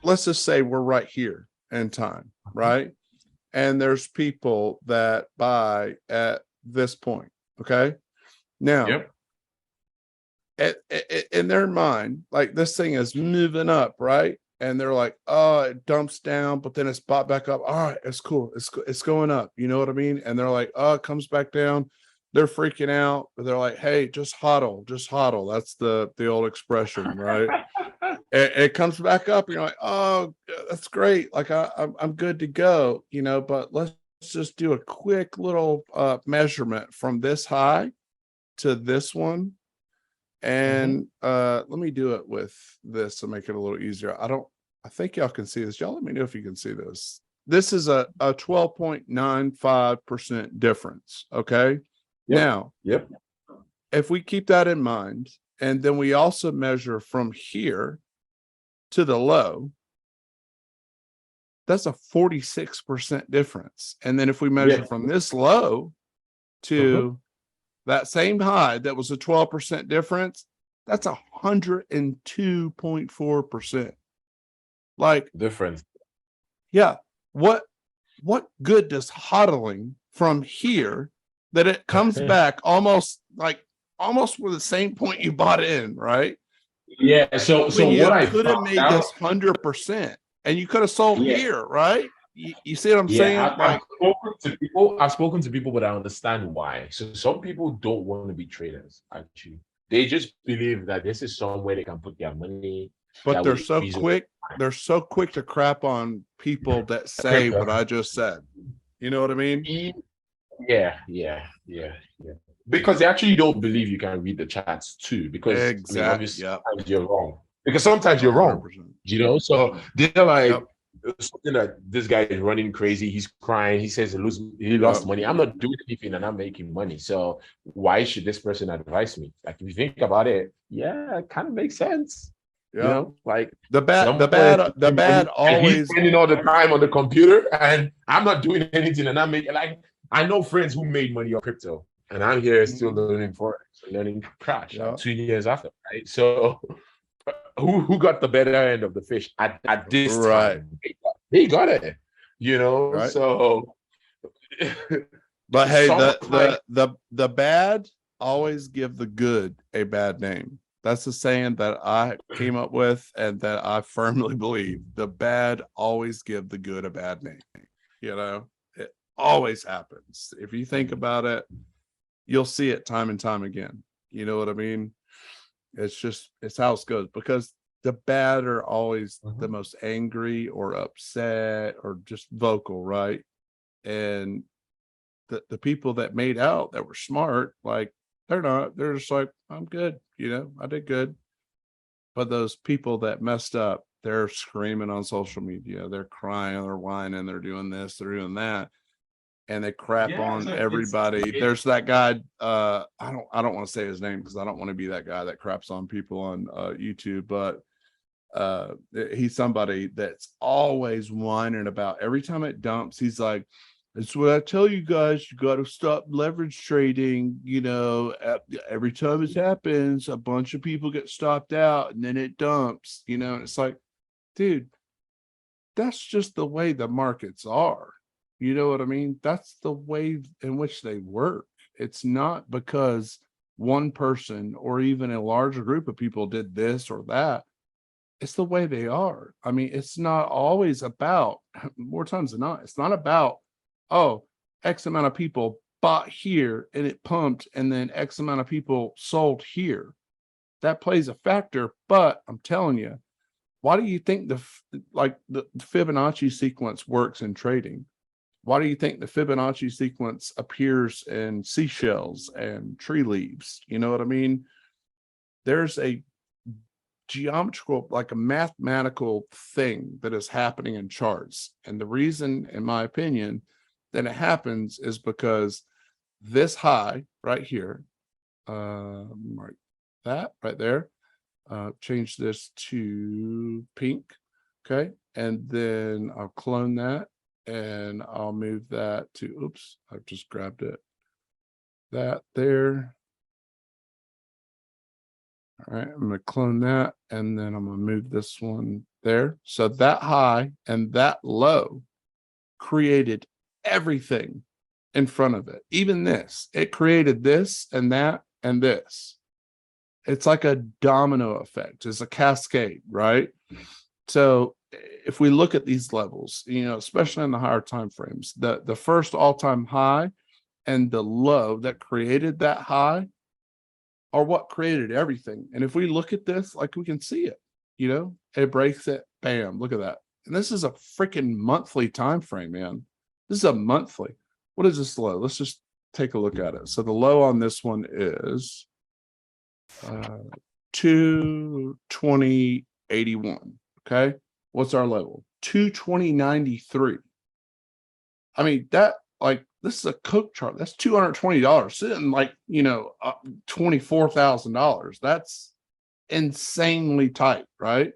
let's just say we're right here in time, right? And there's people that buy at this point. Okay. Now, in their mind, like this thing is moving up, right? And they're like, oh, it dumps down, but then it's bought back up. All right, it's cool. It's going up. You know what I mean? And they're like, oh, it comes back down. They're freaking out. But they're like, hey, just hodl, just hodl. That's the old expression, right? It comes back up. And you're like, oh, that's great. Like I'm good to go, you know. But let's just do a quick little measurement from this high to this one. And let me do it with this to make it a little easier. I think y'all can see this. Y'all let me know if you can see this. This is a 12.95% difference. Okay. Now, if we keep that in mind, and then we also measure from here to the low, that's a 46% difference. And then if we measure from this low to that same high, that was a 12% difference. That's 102.4%. Like difference. Yeah. What good does hodling from here that it comes back almost with the same point you bought in, right? Yeah. So what I could have made this 100%, and you could have sold here, right? You see what I'm saying? I've spoken to people, but I understand why. So some people don't want to be traders, actually. They just believe that this is somewhere they can put their money. But they're so quick to crap on people that say what I just said. You know what I mean? Yeah. Because they actually don't believe you can read the charts too. Because exactly. Obviously sometimes you're wrong. Because sometimes you're wrong. 100%. You know, so they're like, something that this guy is running crazy. He's crying. He says he lost money. I'm not doing anything and I'm making money. So why should this person advise me? Like, if you think about it, it kind of makes sense. You know, like the bad always, he's spending all the time on the computer and I'm not doing anything, and I'm making, like, I know friends who made money on crypto and I'm here still learning forex, learning crash 2 years after, right? So who got the better end of the fish at this time? They got it, you know. Right. So but hey, the bad always give the good a bad name. That's the saying that I came up with and that I firmly believe. The bad always give the good a bad name. You know, it always happens. If you think about it, you'll see it time and time again. You know what I mean? It's how it goes, because the bad are always the most angry or upset or just vocal, right? And the people that made out, that were smart, like, they're just like, I'm good, you know, I did good. But those people that messed up, they're screaming on social media, they're crying, they're whining, they're doing this, they're doing that, and they crap on everybody. There's that guy, I don't want to say his name because I don't want to be that guy that craps on people on YouTube, but he's somebody that's always whining about every time it dumps. He's like, it's what I tell you guys, you got to stop leverage trading. You know, every time it happens, a bunch of people get stopped out and then it dumps, you know. And it's like, dude, that's just the way the markets are. You know what I mean? That's the way in which they work. It's not because one person or even a larger group of people did this or that. It's the way they are. I mean, it's not always about, more times than not, it's not about, oh, X amount of people bought here and it pumped, and then X amount of people sold here. That plays a factor, but I'm telling you, why do you think the Fibonacci sequence works in trading? Why do you think the Fibonacci sequence appears in seashells and tree leaves? You know what I mean? There's a geometrical, like a mathematical thing that is happening in charts. And the reason, in my opinion, that it happens is because this high right here, right, that right there, change this to pink. Okay. And then I'll clone that and I'll move that to, oops, I've just grabbed it. That there. All right, I'm going to clone that, and then I'm going to move this one there. So that high and that low created everything in front of it. Even this, it created this and that and this. It's like a domino effect. It's a cascade, right? So if we look at these levels, especially in the higher time frames, the first all-time high and the low that created that high are what created everything. And if we look at this, like, we can see it, it breaks it, bam, look at that. And this is a freaking monthly time frame, man. This is a monthly. What is this low? Let's just take a look at it. So the low on this one is 220.81. Okay. What's our level? 220.93. I mean, that, like, this is a Coke chart. That's $220 sitting like, $24,000. That's insanely tight, right?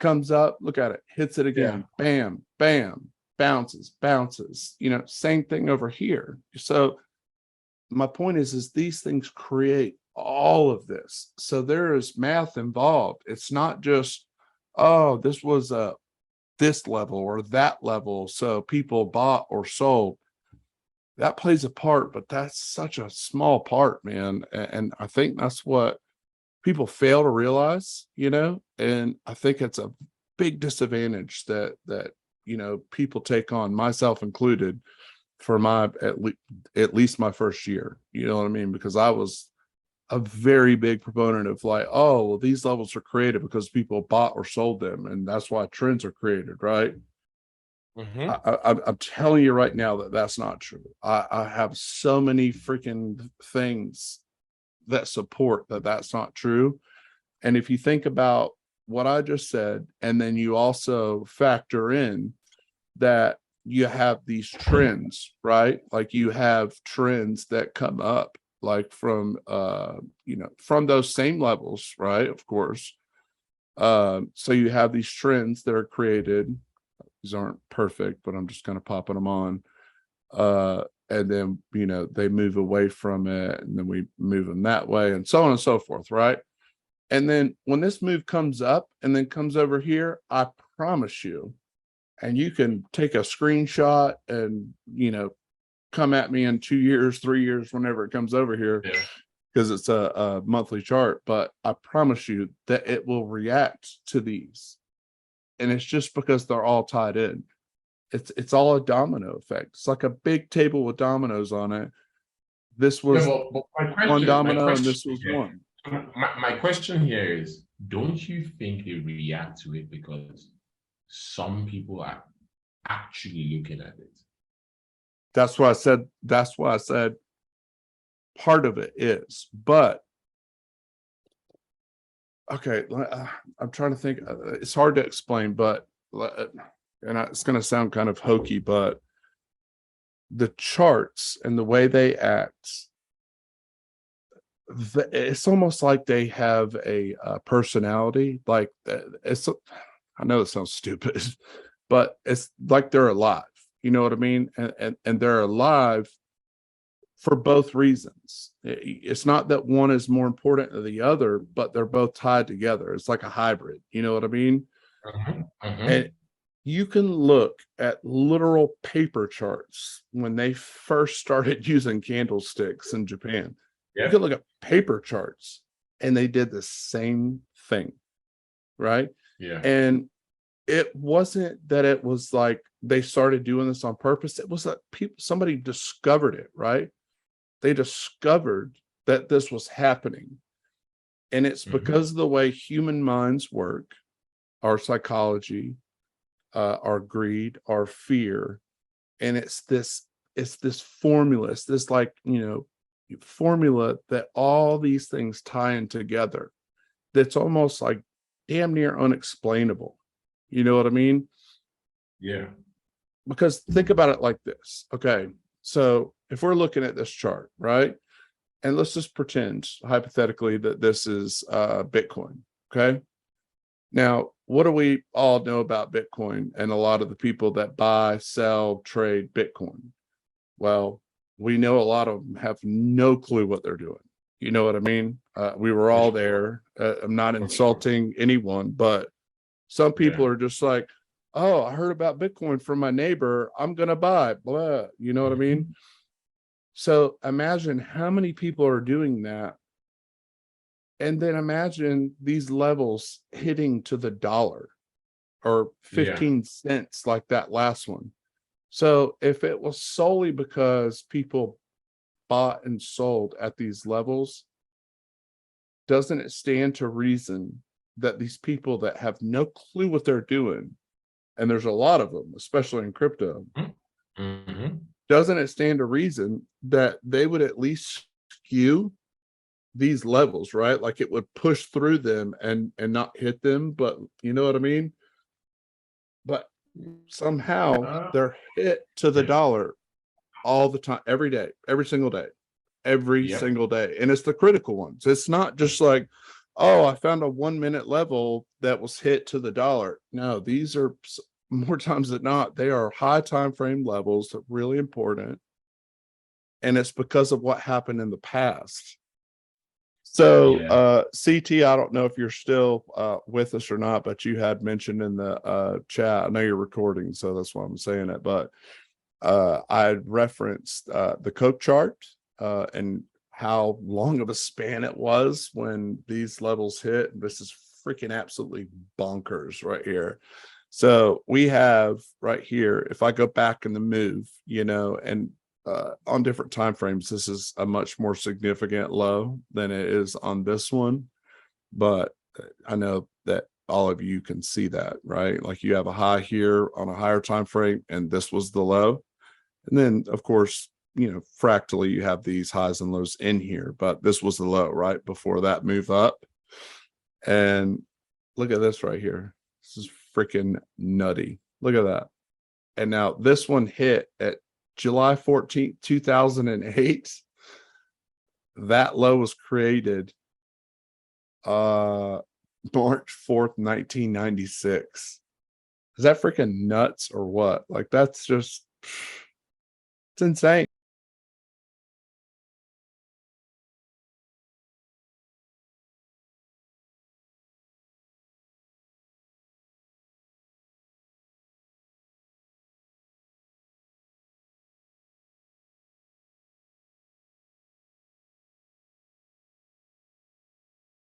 Comes up, look at it, hits it again, bam, bam, bounces, same thing over here. So my point is these things create all of this. So there is math involved. It's not just, oh, this was this level or that level, so people bought or sold. That plays a part, but that's such a small part, man. And I think that's what people fail to realize, and I think it's a big disadvantage that people take on, myself included, for my at least my first year. You know what I mean? Because I was a very big proponent of, like, oh, well, these levels are created because people bought or sold them, and that's why trends are created, right? I'm telling you right now that that's not true. I have so many freaking things that support that that's not true. And if you think about what I just said, and then you also factor in that you have these trends, right? Like, you have trends that come up, like, from from those same levels, right? Of course. So you have these trends that are created. These aren't perfect, but I'm just kind of popping them on. And then, they move away from it, and then we move them that way, and so on and so forth, right? And then when this move comes up and then comes over here, I promise you, and you can take a screenshot and, come at me in 2 years, 3 years, whenever it comes over here, because it's a monthly chart, but I promise you that it will react to these. And it's just because they're all tied in. It's all a domino effect. It's like a big table with dominoes on it. This was one domino, and this was one. My question here is, don't you think they react to it because some people are actually looking at it? That's why I said part of it is, but okay, I'm trying to think. It's hard to explain, but and it's going to sound kind of hokey, but the charts and the way they act, it's almost like they have a personality. Like, I know it sounds stupid, but it's like they're alive. You know what I mean? And they're alive for both reasons. It's not that one is more important than the other, but they're both tied together. It's like a hybrid. You know what I mean? And you can look at literal paper charts when they first started using candlesticks in Japan. You can look at paper charts, and they did the same thing, right? And it wasn't that it was like they started doing this on purpose. It was that somebody discovered it, right? They discovered that this was happening. And it's because of the way human minds work, our psychology, our greed, our fear. And it's this formula, it's this, like, formula that all these things tie in together. That's almost like damn near unexplainable. You know what I mean? Yeah. Because think about it like this. Okay. So if we're looking at this chart, right? And let's just pretend hypothetically that this is Bitcoin. Okay. Now, what do we all know about Bitcoin and a lot of the people that buy, sell, trade Bitcoin? Well, we know a lot of them have no clue what they're doing. You know what I mean? We were all there. I'm not insulting anyone, but Some people are just like, oh, I heard about Bitcoin from my neighbor, I'm gonna buy, blah, you know what I mean? So imagine how many people are doing that. And then imagine these levels hitting to the dollar or 15 cents like that last one. So if it was solely because people bought and sold at these levels, doesn't it stand to reason that these people that have no clue what they're doing, and there's a lot of them, especially in crypto, doesn't it stand to reason that they would at least skew these levels, right? Like it would push through them and not hit them, but you know what I mean? But somehow they're hit to the dollar all the time, every day, every single day, every single day. And it's the critical ones. It's not just like, oh, I found a 1 minute level that was hit to the dollar. No, these are more times than not, they are high time frame levels that are really important. And it's because of what happened in the past. So CT, I don't know if you're still with us or not, but you had mentioned in the chat, I know you're recording, so that's why I'm saying it, but I referenced the Coke chart and how long of a span it was when these levels hit. This is freaking absolutely bonkers right here. So we have right here, if I go back in the move, you know, and on different time frames, this is a much more significant low than it is on this one. But I know that all of you can see that, right? Like you have a high here on a higher time frame, and this was the low. And then, of course, you know, fractally, you have these highs and lows in here, but this was the low, right? Before that move up. And look at this right here. This is freaking nutty. Look at that. And now this one hit at July 14th, 2008. That low was created March 4th, 1996. Is that freaking nuts or what? Like, that's just, it's insane.